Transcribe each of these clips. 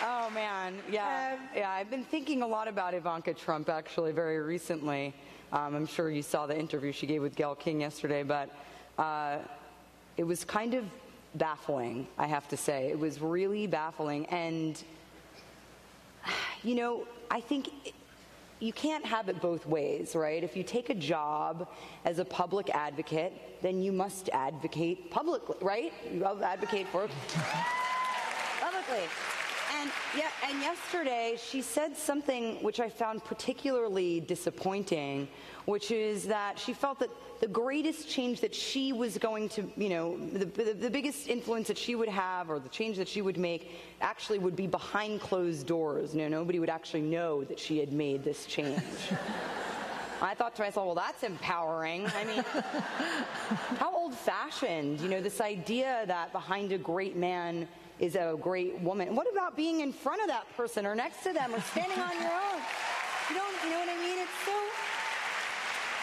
Oh, man. Yeah. I've been thinking a lot about Ivanka Trump, actually, very recently. I'm sure you saw the interview she gave with Gayle King yesterday, but it was kind of baffling, I have to say. It was really baffling. And, you know, I think you can't have it both ways, right? If you take a job as a public advocate, then you must advocate publicly, right? You advocate for publicly. And yesterday she said something which I found particularly disappointing, which is that she felt that the greatest change that she was going to, you know, the biggest influence that she would have, or the change that she would make, actually would be behind closed doors. You know, nobody would actually know that she had made this change. I thought to myself, well, that's empowering. I mean, how old-fashioned, you know, this idea that behind a great man is a great woman. What about being in front of that person or next to them or standing on your own? You know what I mean?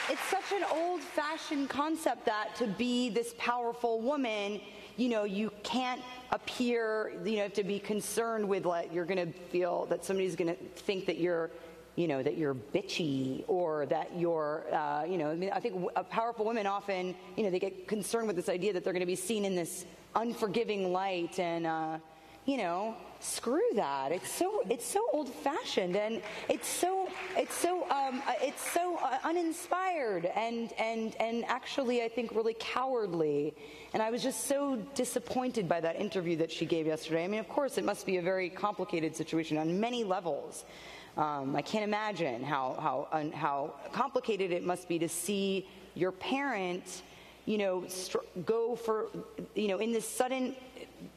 It's such an old-fashioned concept that to be this powerful woman, you know, you can't appear, you know, to be concerned with, like, you're going to feel that somebody's going to think that you're, you know, that you're bitchy, or that you're, you know, I mean, I think powerful women often, you know, they get concerned with this idea that they're going to be seen in this unforgiving light, and, you know, screw that. It's so old-fashioned, and it's so uninspired, and actually, I think, really cowardly. And I was just so disappointed by that interview that she gave yesterday. I mean, of course, it must be a very complicated situation on many levels. I can't imagine how complicated it must be to see your parent, you know, go for, you know, in this sudden,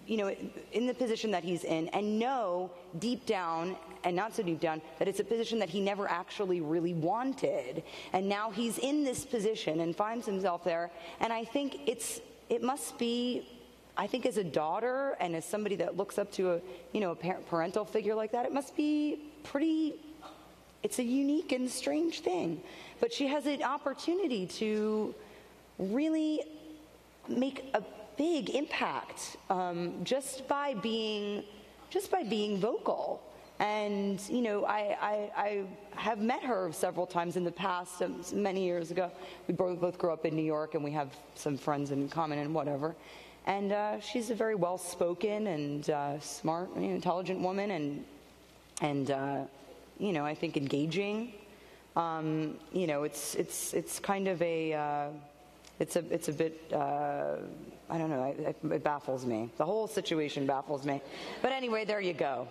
you know, in the position that he's in, and know deep down, and not so deep down, that it's a position that he never actually really wanted. And now he's in this position and finds himself there. And I think it must be, I think as a daughter and as somebody that looks up to a, you know, a parental figure like that, it must be pretty, it's a unique and strange thing. But she has an opportunity to really make a big impact just by being vocal. And, you know, I have met her several times in the past, many years ago. We both grew up in New York, and we have some friends in common and whatever. And she's a very well-spoken and smart, you know, intelligent woman, and you know, I think engaging. You know, it's kind of a it's a bit I don't know. It baffles me. The whole situation baffles me. But anyway, there you go.